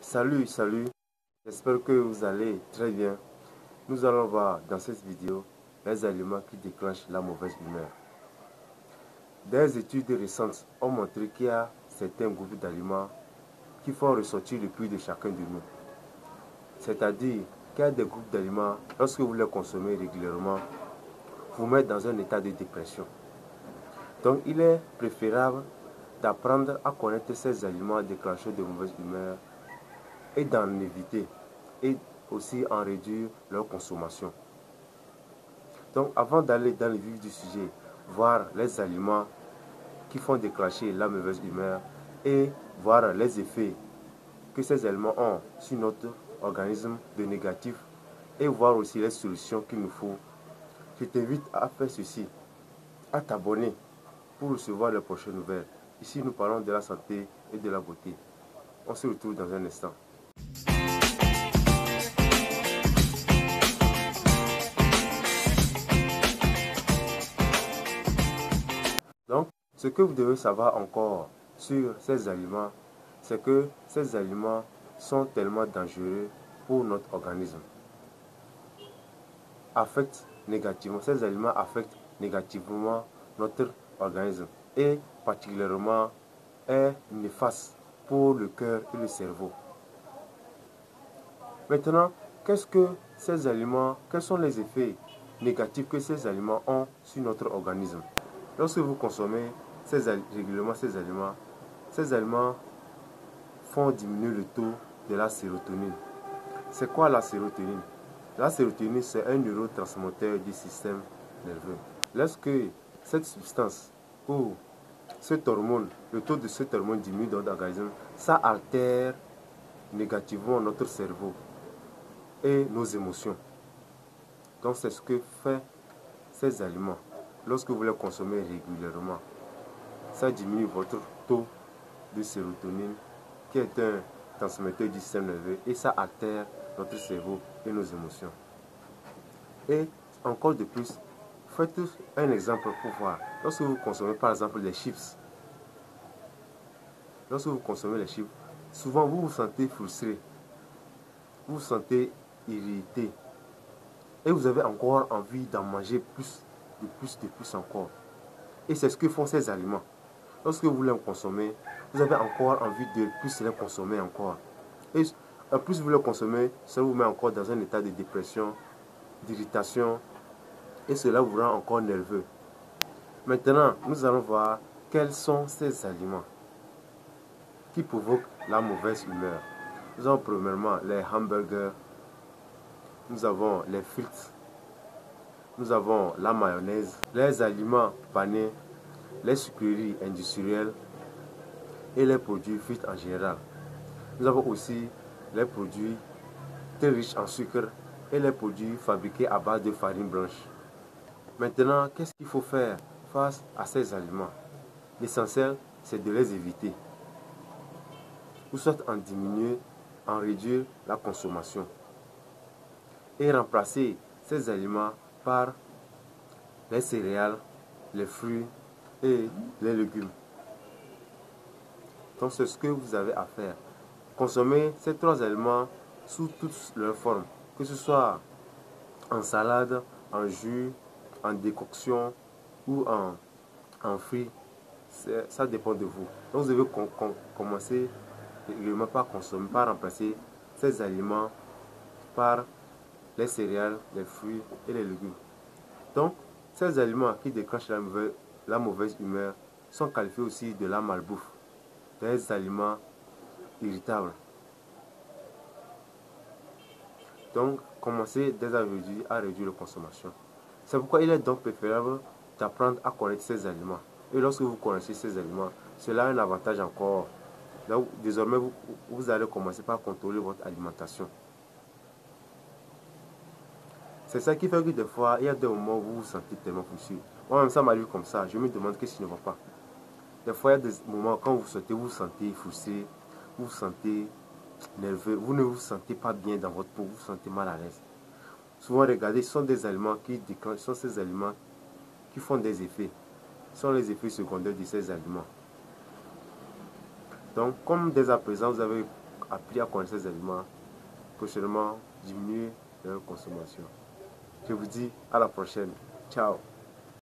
Salut, j'espère que vous allez très bien. Nous allons voir dans cette vidéo les aliments qui déclenchent la mauvaise humeur. Des études récentes ont montré qu'il y a certains groupes d'aliments qui font ressortir le plus de chacun de nous. C'est-à-dire qu'il y a des groupes d'aliments, lorsque vous les consommez régulièrement, vous mettent dans un état de dépression. Donc il est préférable d'apprendre à connaître ces aliments déclencheurs de mauvaise humeur et d'en éviter, et aussi en réduire leur consommation. Donc avant d'aller dans le vif du sujet, voir les aliments qui font déclencher la mauvaise humeur et voir les effets que ces aliments ont sur notre organisme de négatif et voir aussi les solutions qu'il nous faut, je t'invite à faire ceci, à t'abonner pour recevoir les prochaines nouvelles. Ici nous parlons de la santé et de la beauté. On se retrouve dans un instant. Donc, ce que vous devez savoir encore sur ces aliments, c'est que ces aliments sont tellement dangereux pour notre organisme. Ces aliments affectent négativement notre organisme et particulièrement est néfaste pour le cœur et le cerveau. Maintenant, quels sont les effets négatifs que ces aliments ont sur notre organisme? Lorsque vous consommez régulièrement ces aliments font diminuer le taux de la sérotonine. C'est quoi la sérotonine? La sérotonine, c'est un neurotransmetteur du système nerveux. Lorsque cette substance ou cette hormone, le taux de cette hormone diminue dans l'organisme, ça altère négativement notre cerveau et nos émotions. Donc c'est ce que fait ces aliments. Lorsque vous les consommez régulièrement, ça diminue votre taux de sérotonine qui est un transmetteur du système nerveux et ça altère notre cerveau et nos émotions. Et encore de plus, faites un exemple pour voir. Lorsque vous consommez par exemple les chips, souvent vous vous sentez frustré, vous vous sentez irrité et vous avez encore envie d'en manger de plus encore. Et c'est ce que font ces aliments. Lorsque vous les consommez, vous avez encore envie de plus les consommer encore. Et en plus vous les consommez, ça vous met encore dans un état de dépression, d'irritation, et cela vous rend encore nerveux. Maintenant, nous allons voir quels sont ces aliments qui provoquent la mauvaise humeur. Nous avons premièrement les hamburgers, nous avons les frites, nous avons la mayonnaise, les aliments panés, les sucreries industrielles et les produits frites en général. Nous avons aussi les produits très riches en sucre et les produits fabriqués à base de farine blanche. Maintenant, qu'est-ce qu'il faut faire face à ces aliments? L'essentiel, c'est de les éviter. Ou soit en réduire la consommation. Et remplacer ces aliments par les céréales, les fruits et les légumes. Donc c'est ce que vous avez à faire. Consommez ces trois aliments sous toutes leurs formes, que ce soit en salade, en jus, en décoction ou en fruits. Ça dépend de vous. Donc vous devez commencer régulièrement par remplacer ces aliments par les céréales, les fruits et les légumes. Donc, ces aliments qui déclenchent la mauvaise humeur sont qualifiés aussi de la malbouffe, des aliments irritables. Donc, commencez dès aujourd'hui à réduire la consommation. C'est pourquoi il est donc préférable d'apprendre à connaître ces aliments. Et lorsque vous connaissez ces aliments, cela a un avantage encore. Donc, désormais, vous allez commencer par contrôler votre alimentation. C'est ça qui fait que des fois, il y a des moments où vous vous sentez tellement frustré. Moi-même, ça m'arrive comme ça. Je me demande qu'est-ce qui ne va pas. Des fois, il y a des moments quand vous vous sentez frustré, vous vous sentez nerveux, vous ne vous sentez pas bien dans votre peau, vous vous sentez mal à l'aise. Souvent, regardez, ce sont des aliments qui déclenchent, ce sont ces aliments qui font des effets. Ce sont les effets secondaires de ces aliments. Donc, comme dès à présent, vous avez appris à connaître ces aliments, prochainement diminuer leur consommation. Je vous dis à la prochaine. Ciao.